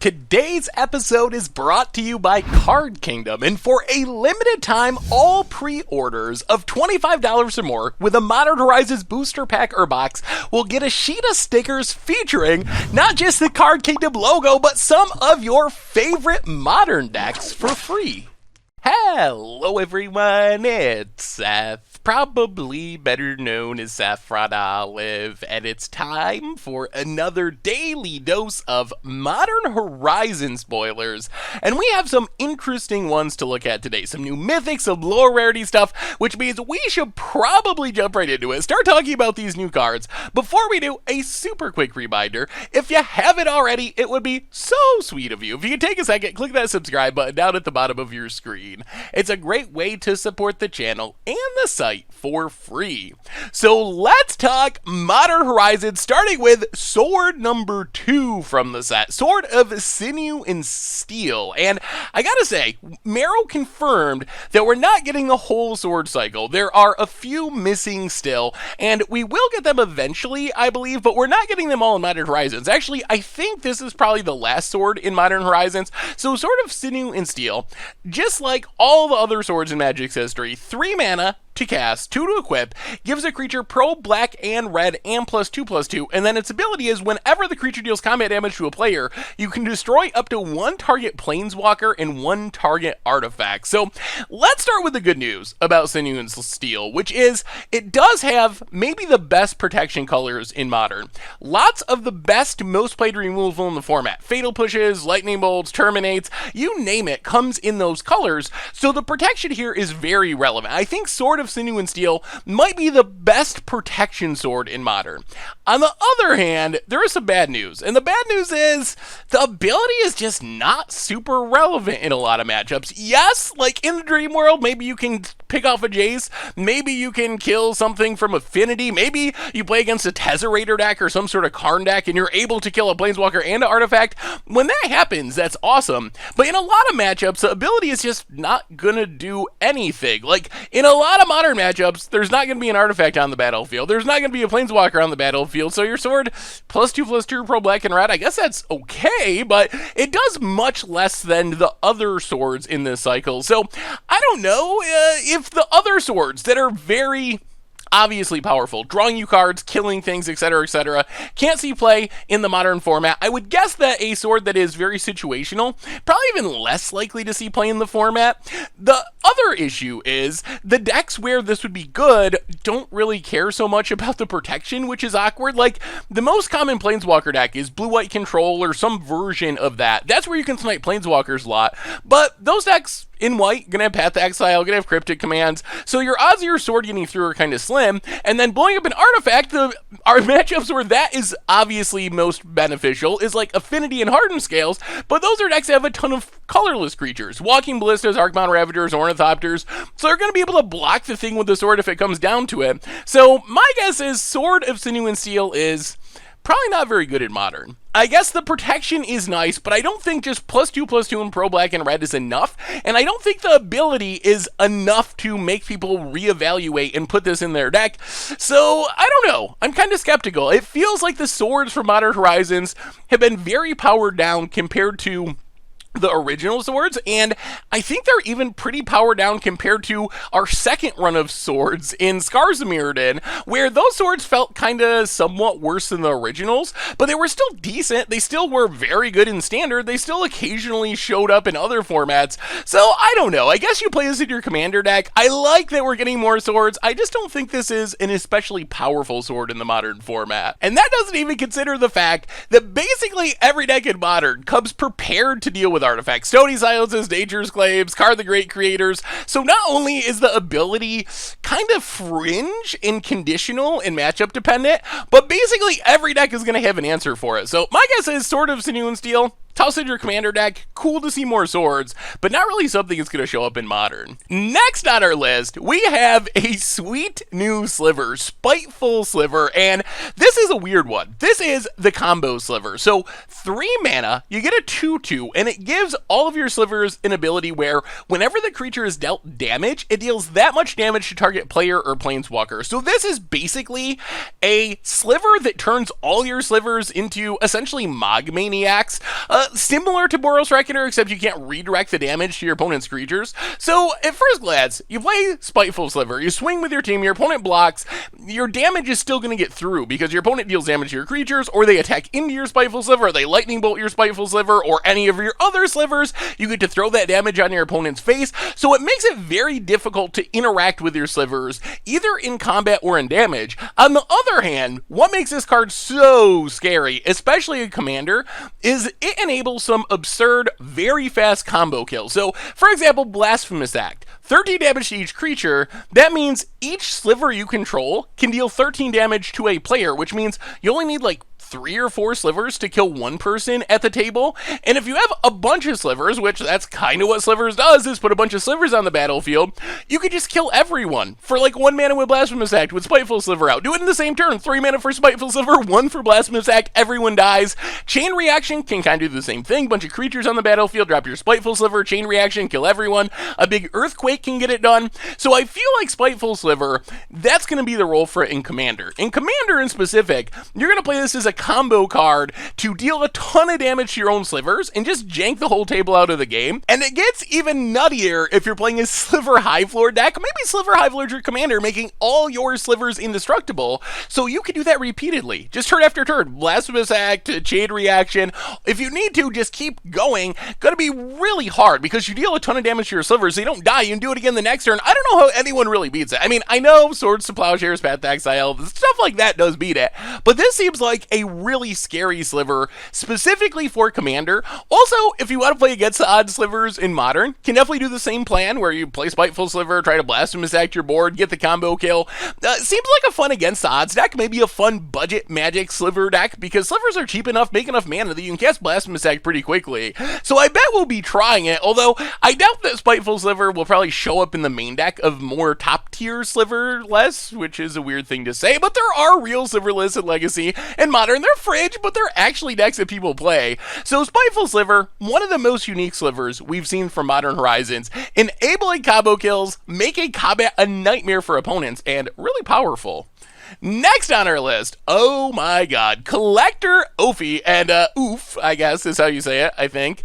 Today's episode is brought to you by Card Kingdom, and for a limited time, all pre-orders of $25 or more with a Modern Horizons booster pack or box will get a sheet of stickers featuring not just the Card Kingdom logo, but some of your favorite Modern decks for free. Hello everyone, it's Seth, probably better known as Saffron Olive, and it's time for another daily dose of Modern Horizons spoilers. And we have some interesting ones to look at today, some new mythics, some lower rarity stuff, which means we should probably jump right into it, start talking about these new cards. Before we do, a super quick reminder, if you haven't already, it would be so sweet of you if you could take a second, click that subscribe button down at the bottom of your screen. It's a great way to support the channel and the site for free. So let's talk Modern Horizons, starting with sword number 2 from the set, Sword of Sinew and Steel. And I gotta say, Marrow confirmed that we're not getting the whole sword cycle. There are a few missing still, and we will get them eventually, I believe, but we're not getting them all in Modern Horizons. Actually, I think this is probably the last sword in Modern Horizons. So Sword of Sinew and Steel, just like all the other swords in Magic's history, 3 mana to cast, 2 to equip, gives a creature pro black and red and +2/+2, and then its ability is whenever the creature deals combat damage to a player, you can destroy up to 1 target planeswalker and 1 target artifact. So let's start with the good news about Sinew and Steel, which is it does have maybe the best protection colors in Modern. Lots of the best, most played removal in the format. Fatal Pushes, Lightning Bolts, Terminates, you name it, comes in those colors. So the protection here is very relevant. I think Sword of Sinew and Steel might be the best protection sword in Modern. On the other hand, there is some bad news, and the bad news is the ability is just not super relevant in a lot of matchups. Yes, like in the Dream World, maybe you can pick off a Jace, maybe you can kill something from Affinity, maybe you play against a Tezzerator deck or some sort of Karn deck and you're able to kill a Planeswalker and an artifact. When that happens, that's awesome, but in a lot of matchups, the ability is just not gonna do anything. Like, in a lot of Modern matchups, there's not going to be an artifact on the battlefield. There's not going to be a planeswalker on the battlefield, so your sword +2/+2 pro black and red, I guess that's okay, but it does much less than the other swords in this cycle. So I don't know if the other swords that are very obviously powerful, drawing you cards, killing things, etc., can't see play in the Modern format. I would guess that a sword that is very situational, probably even less likely to see play in the format. The other issue is the decks where this would be good don't really care so much about the protection, which is awkward. Like, the most common Planeswalker deck is blue-white control or some version of that. That's where you can snipe Planeswalkers a lot, but those decks in white, gonna have Path to Exile, gonna have Cryptic Commands, so your odds of your sword getting through are kind of slim, and then blowing up an artifact, our matchups where that is obviously most beneficial is like Affinity and Hardened Scales, but those are decks that have a ton of colorless creatures, Walking Ballistas, Arcbound Ravagers, Ornithopters, so they're gonna be able to block the thing with the sword if it comes down to it. So my guess is Sword of Sinew and Steel is probably not very good in Modern. I guess the protection is nice, but I don't think just +2/+2 in pro black and red is enough, and I don't think the ability is enough to make people reevaluate and put this in their deck. So I don't know, I'm kind of skeptical. It feels like the swords from Modern Horizons have been very powered down compared to the original swords, and I think they're even pretty powered down compared to our second run of swords in Scars of Mirrodin, where those swords felt kind of somewhat worse than the originals, but they were still decent. They still were very good in Standard. They still occasionally showed up in other formats. So I don't know, I guess you play this in your commander deck. I like that we're getting more swords. I just don't think this is an especially powerful sword in the Modern format. And that doesn't even consider the fact that basically every deck in Modern comes prepared to deal with artifacts. Stony Silences, Nature's Claims, Card the Great Creators. So not only is the ability kind of fringe and conditional and matchup dependent, but basically every deck is going to have an answer for it. So my guess is Sword of Sinew and Steel, toss in your commander deck, cool to see more swords, but not really something that's going to show up in Modern. Next on our list, we have a sweet new Sliver, Spiteful Sliver, and this is a weird one. This is the combo Sliver. So 3 mana, you get a 2/2, and it gives all of your Slivers an ability where whenever the creature is dealt damage, it deals that much damage to target player or planeswalker. So this is basically a Sliver that turns all your Slivers into essentially Mog Maniacs. similar to Boros Reckoner, except you can't redirect the damage to your opponent's creatures. So, at first glance, you play Spiteful Sliver, you swing with your team, your opponent blocks, your damage is still going to get through, because your opponent deals damage to your creatures, or they attack into your Spiteful Sliver, or they lightning bolt your Spiteful Sliver, or any of your other slivers. You get to throw that damage on your opponent's face, so it makes it very difficult to interact with your slivers, either in combat or in damage. On the other hand, what makes this card so scary, especially a commander, is it enables some absurd, very fast combo kills. So, for example, Blasphemous Act. 13 damage to each creature. That means each sliver you control can deal 13 damage to a player, which means you only need like 3 or 4 slivers to kill one person at the table. And if you have a bunch of slivers, which that's kind of what slivers does, is put a bunch of slivers on the battlefield, you could just kill everyone for like 1 mana with Blasphemous Act with Spiteful Sliver out. Do it in the same turn. 3 mana for Spiteful Sliver, 1 for Blasphemous Act, everyone dies. Chain Reaction can kind of do the same thing. Bunch of creatures on the battlefield, drop your Spiteful Sliver, Chain Reaction, kill everyone. A big Earthquake can get it done. So I feel like Spiteful Sliver, that's going to be the role for it in Commander. In Commander in specific, you're going to play this as a combo card to deal a ton of damage to your own slivers and just jank the whole table out of the game. And it gets even nuttier if you're playing a Sliver Hive Lord deck. Maybe Sliver Hive Lord your commander, making all your slivers indestructible, so you can do that repeatedly. Just turn after turn. Blasphemous Act, Chain Reaction. If you need to, just keep going. Gonna be really hard because you deal a ton of damage to your slivers, so you don't die. You can do it again the next turn. I don't know how anyone really beats it. I mean, I know Swords to Plowshares, Path to Exile, stuff like that does beat it, but this seems like a really scary sliver, specifically for Commander. Also, if you want to play against the odd slivers in Modern, can definitely do the same plan where you play Spiteful Sliver, try to Blasphemous Act your board, get the combo kill. Seems like a fun against the odds deck, maybe a fun budget Magic sliver deck, because slivers are cheap enough, make enough mana that you can cast Blasphemous Act pretty quickly. So I bet we'll be trying it, although I doubt that Spiteful Sliver will probably show up in the main deck of more top tier sliver lists, which is a weird thing to say, but there are real sliver lists in Legacy and Modern. They're fringe, but they're actually decks that people play. So Spiteful Sliver, one of the most unique slivers we've seen from Modern Horizons, enabling combo kills, making combat a nightmare for opponents, and really powerful. Next on our list, oh my god, Collector Oofy, and Oof, I guess is how you say it, I think.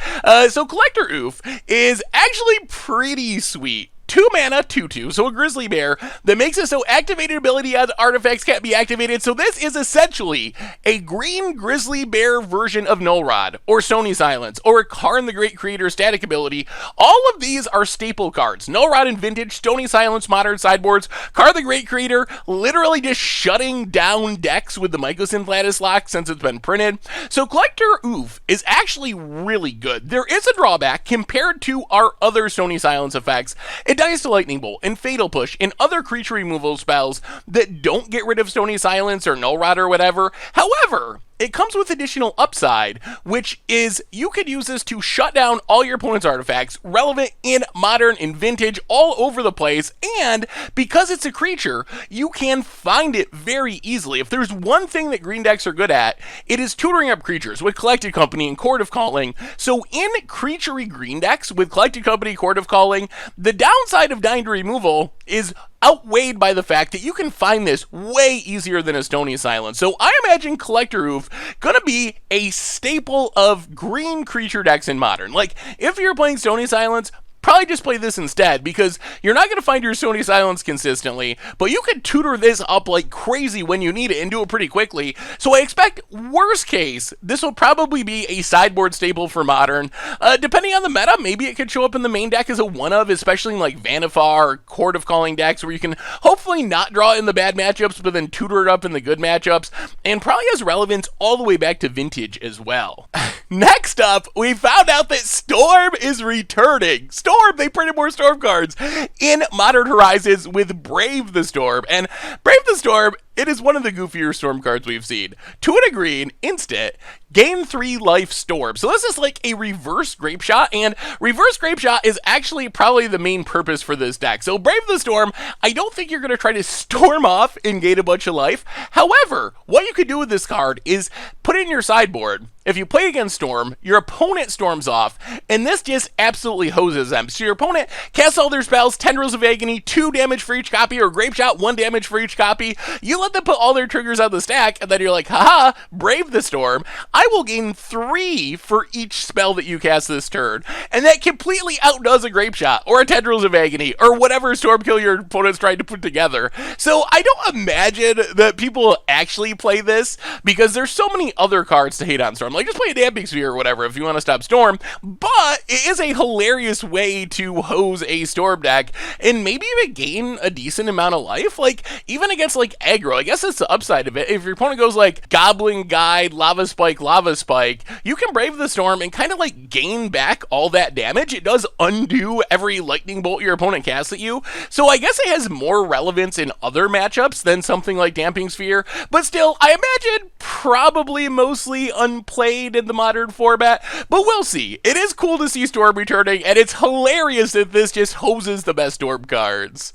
So Collector Oof is actually pretty sweet. 2 mana, 2/2, so a Grizzly Bear that makes it so activated ability on artifacts can't be activated. So this is essentially a green Grizzly Bear version of Null Rod, or Stony Silence, or Karn the Great Creator static ability. All of these are staple cards. Null Rod in Vintage, Stony Silence, Modern sideboards, Karn the Great Creator literally just shutting down decks with the Mycosynth Lattice Lock since it's been printed. So Collector Oof is actually really good. There is a drawback compared to our other Stony Silence effects. It dies to Lightning Bolt and Fatal Push and other creature removal spells that don't get rid of Stony Silence or Null Rod or whatever. However, it comes with additional upside, which is you could use this to shut down all your opponent's artifacts, relevant in Modern, in Vintage, all over the place, and because it's a creature, you can find it very easily. If there's one thing that green decks are good at, it is tutoring up creatures with Collected Company and Court of Calling. So in creature-y green decks with Collected Company, Court of Calling, the downside of dying to removal is outweighed by the fact that you can find this way easier than a Stony Silence. So I imagine Collector Oof gonna be a staple of green creature decks in Modern. Like, if you're playing Stony Silence, probably just play this instead, because you're not going to find your Stony Silence consistently, but you can tutor this up like crazy when you need it and do it pretty quickly. So I expect, worst case, this will probably be a sideboard staple for Modern. Depending on the meta, maybe it could show up in the main deck as a one-of, especially in like Vanifar or Court of Calling decks, where you can hopefully not draw in the bad matchups, but then tutor it up in the good matchups, and probably has relevance all the way back to Vintage as well. Next up, we found out that Storm is returning. Storm, they printed more Storm cards in Modern Horizons with Brave the Storm. And Brave the Storm, it is one of the goofier Storm cards we've seen. 2 and a green, instant, gain 3 life Storm. So this is like a reverse Grape Shot, and reverse Grape Shot is actually probably the main purpose for this deck. So Brave the Storm, I don't think you're going to try to storm off and gain a bunch of life. However, what you could do with this card is put put it in your sideboard. If you play against Storm, your opponent storms off, and this just absolutely hoses them. So your opponent casts all their spells, Tendrils of Agony, 2 damage for each copy, or Grape Shot, 1 damage for each copy. You let them put all their triggers on the stack, and then you're like, haha, brave the storm. I will gain 3 for each spell that you cast this turn. And that completely outdoes a Grape Shot, or a Tendrils of Agony, or whatever storm kill your opponent's trying to put together. So I don't imagine that people actually play this, because there's so many other cards to hate on Storm. Like, just play a Damping Sphere or whatever if you want to stop Storm, but it is a hilarious way to hose a Storm deck and maybe even gain a decent amount of life. Like, even against, like, aggro, I guess that's the upside of it. If your opponent goes, like, Goblin Guide, Lava Spike, you can Brave the Storm and kind of, like, gain back all that damage. It does undo every Lightning Bolt your opponent casts at you, so I guess it has more relevance in other matchups than something like Damping Sphere, but still, I imagine probably mostly unplayed in the modern format, but we'll see. It is cool to see Storm returning, and it's hilarious that this just hoses the best Storm cards.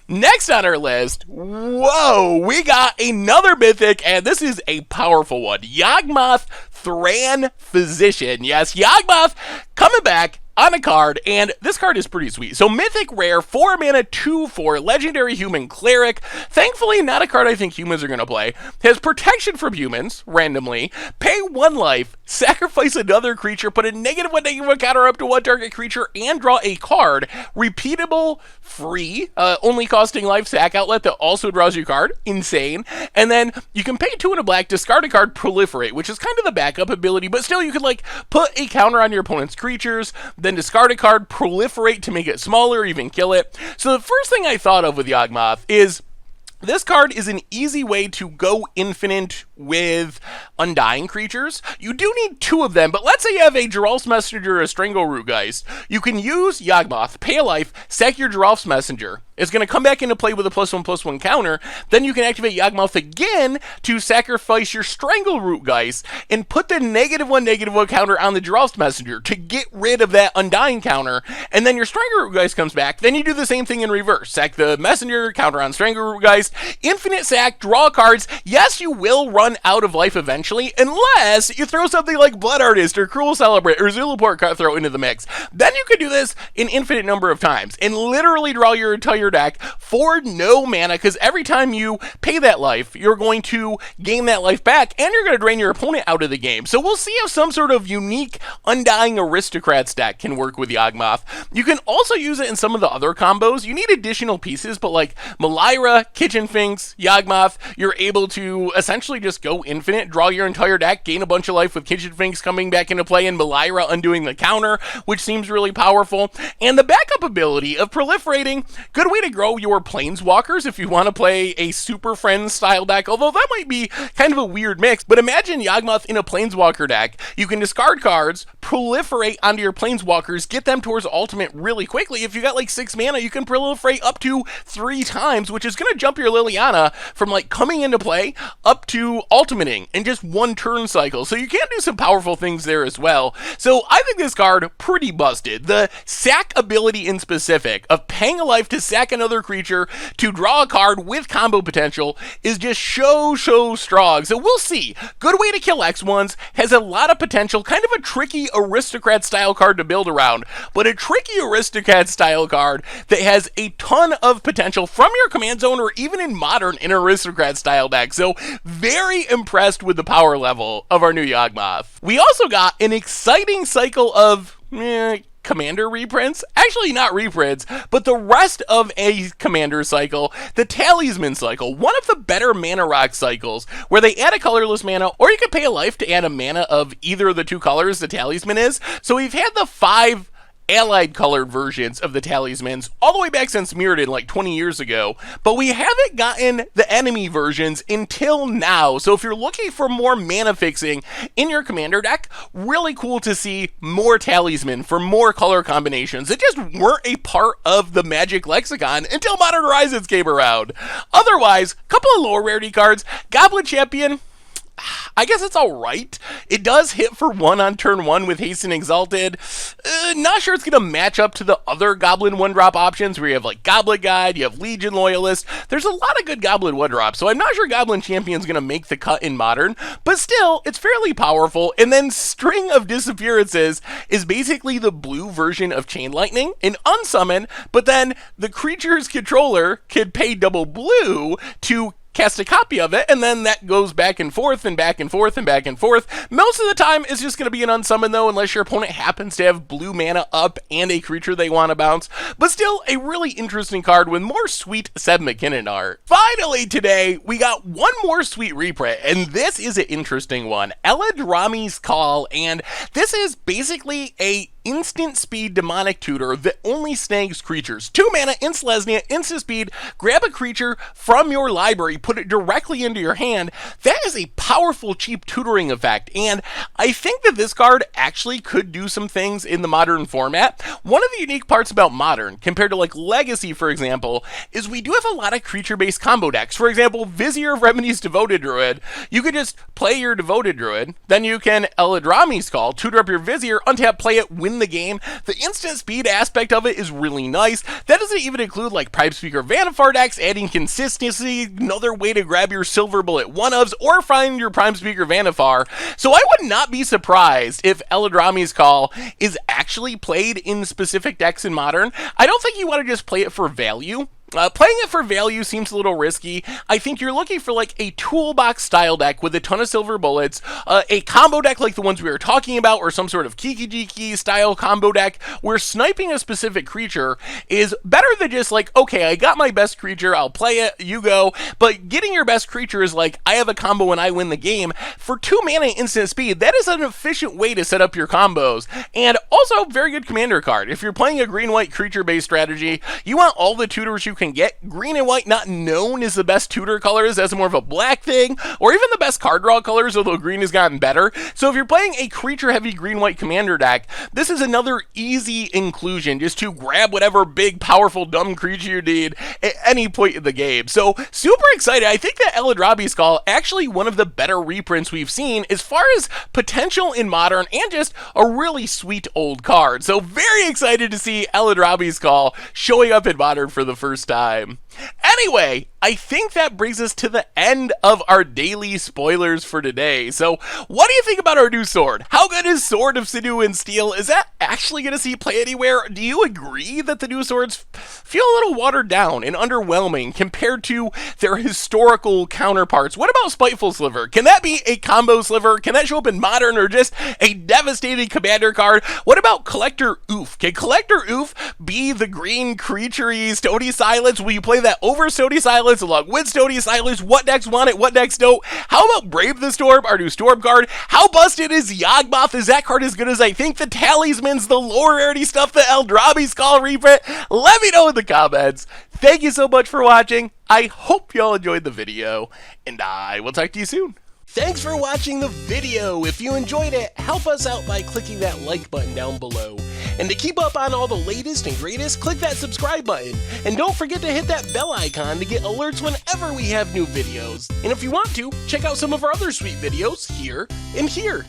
Next on our list, whoa, we got another mythic, and this is a powerful one. Yawgmoth, Thran Physician. Yes, Yawgmoth coming back on a card, and this card is pretty sweet. So mythic rare, 4 mana, 2/4, legendary human cleric. Thankfully, not a card I think humans are going to play. Has protection from humans, randomly. Pay 1 life, sacrifice another creature, put a -1/-1 counter up to 1 target creature, and draw a card. Repeatable, free, only costing life, sack outlet that also draws you a card. Insane. And then you can pay 2 and a black, discard a card, proliferate, which is kind of the backup ability, but still you could, like, put a counter on your opponent's creatures, then discard a card, proliferate to make it smaller, or even kill it. So the first thing I thought of with Yawgmoth is this card is an easy way to go infinite with Undying creatures. You do need 2 of them, but let's say you have a Geralf's Messenger or a Strangleroot Geist. You can use Yawgmoth, pay a life, sack your Geralf's Messenger. It's going to come back into play with a +1/+1 counter. Then you can activate Yawgmoth again to sacrifice your Strangleroot Geist and put the -1/-1 counter on the Geralf's Messenger to get rid of that Undying counter. And then your Strangleroot Geist comes back. Then you do the same thing in reverse. Sack the Messenger, counter on Strangleroot Geist, infinite sack, draw cards. Yes, you will run out of life eventually, unless you throw something like Blood Artist or Cruel Celebrant or Zulaport Cutthroat into the mix. Then you can do this an infinite number of times and literally draw your entire deck for no mana, because every time you pay that life, you're going to gain that life back, and you're going to drain your opponent out of the game. So we'll see if some sort of unique Undying Aristocrats deck can work with Yawgmoth. You can also use it in some of the other combos. You need additional pieces, but like Malira, Kitchen Finks, Yawgmoth, you're able to essentially just go infinite, draw your entire deck, gain a bunch of life with Kitchen Finks coming back into play, and Malira undoing the counter, which seems really powerful. And the backup ability of proliferating, good way to grow your Planeswalkers if you want to play a Super Friends style deck, although that might be kind of a weird mix. But imagine Yawgmoth in a Planeswalker deck. You can discard cards, proliferate onto your Planeswalkers, get them towards ultimate really quickly. If you got like 6 mana, you can proliferate up to 3 times, which is going to jump your Liliana from like coming into play up to ultimating in just 1 turn cycle. So you can do some powerful things there as well. So I think this card pretty busted. The sack ability in specific of paying a life to sack another creature to draw a card with combo potential is just so strong. So we'll see. Good way to kill X1s, has a lot of potential, kind of a tricky Aristocrat style card to build around, but a tricky Aristocrat style card that has a ton of potential from your command zone or even in modern in Aristocrat style deck. So very impressed with the power level of our new Yawgmoth. We also got an exciting cycle of Commander reprints. Actually, not reprints, but the rest of a Commander cycle, the Talisman cycle, one of the better mana rock cycles, where they add a colorless mana, or you can pay a life to add a mana of either of the 2 colors the Talisman is. So we've had the 5 allied colored versions of the Talismans all the way back since Mirrodin like 20 years ago, but we haven't gotten the enemy versions until now. So if you're looking for more mana fixing in your commander deck, really cool to see more Talisman for more color combinations that just weren't a part of the Magic lexicon until Modern Horizons came around. Otherwise, a couple of lower rarity cards. Goblin Champion, I guess it's alright. It does hit for 1 on turn 1 with Haste and Exalted. Not sure it's going to match up to the other Goblin 1-drop options where you have like Goblet Guide, you have Legion Loyalist. There's a lot of good Goblin 1-drops, so I'm not sure Goblin Champion's going to make the cut in Modern, but still, it's fairly powerful. And then String of Disappearances is basically the blue version of Chain Lightning, an unsummon, but then the creature's controller can pay double blue to cast a copy of it, and then that goes back and forth and back and forth and back and forth. Most of the time, it's just going to be an unsummon, though, unless your opponent happens to have blue mana up and a creature they want to bounce. But still, a really interesting card with more sweet Seb McKinnon art. Finally, today, we got one more sweet reprint, and this is an interesting one. Eladrami's Call, and this is basically a instant speed demonic tutor that only snags creatures. 2 mana, Selesnya, instant speed, grab a creature from your library, put it directly into your hand. That is a powerful, cheap tutoring effect, and I think that this card actually could do some things in the Modern format. One of the unique parts about Modern, compared to like Legacy, for example, is we do have a lot of creature-based combo decks. For example, Vizier of Remedies Devoted Druid. You could just play your Devoted Druid, then you can Eladrami's Call, tutor up your Vizier, untap, play it, win the game. The instant speed aspect of it is really nice. That doesn't even include like Prime Speaker Vannifar decks, adding consistency, another way to grab your Silver Bullet 1-ofs, or find your Prime Speaker Vannifar. So I would not be surprised if Eladrami's Call is actually played in specific decks in Modern. I don't think you want to just play it for value. Playing it for value seems a little risky. I think you're looking for like a toolbox style deck with a ton of silver bullets, a combo deck like the ones we were talking about, or some sort of Kiki-Jiki style combo deck where sniping a specific creature is better than just like, okay, I got my best creature, I'll play it, you go. But getting your best creature is like, I have a combo and I win the game. For 2 mana instant speed, that is an efficient way to set up your combos. And also, very good commander card. If you're playing a green-white creature-based strategy, you want all the tutors you can get. Green and white not known as the best tutor colors, as more of a black thing, or even the best card draw colors, although green has gotten better. So if you're playing a creature-heavy green-white commander deck, this is another easy inclusion, just to grab whatever big, powerful, dumb creature you need at any point in the game. So super excited. I think that Eladrami's Call actually one of the better reprints we've seen as far as potential in Modern, and just a really sweet old card. So very excited to see Eladrami's Call showing up in Modern for the first time. Anyway, I think that brings us to the end of our daily spoilers for today. So, what do you think about our new sword? How good is Sword of Sinew and Steel? Is that actually going to see play anywhere? Do you agree that the new swords feel a little watered down and underwhelming compared to their historical counterparts? What about Spiteful Sliver? Can that be a combo Sliver? Can that show up in Modern, or just a devastating commander card? What about Collector Oof? Can Collector Oof be the green creature-y Stony Silence? Will you play that over Stony Silence along with Stony Silence? What decks want it? What decks don't? How about Brave the Storm, our new Storm card? How busted is Yawgmoth? Is that card as good as I think? The Talismans, the lower rarity stuff, the Eladrami's Call reprint? Let me know in the comments. Thank you so much for watching. I hope y'all enjoyed the video, and I will talk to you soon. Thanks for watching the video. If you enjoyed it, help us out by clicking that like button down below. And to keep up on all the latest and greatest, click that subscribe button. And don't forget to hit that bell icon to get alerts whenever we have new videos. And if you want to, check out some of our other sweet videos here and here.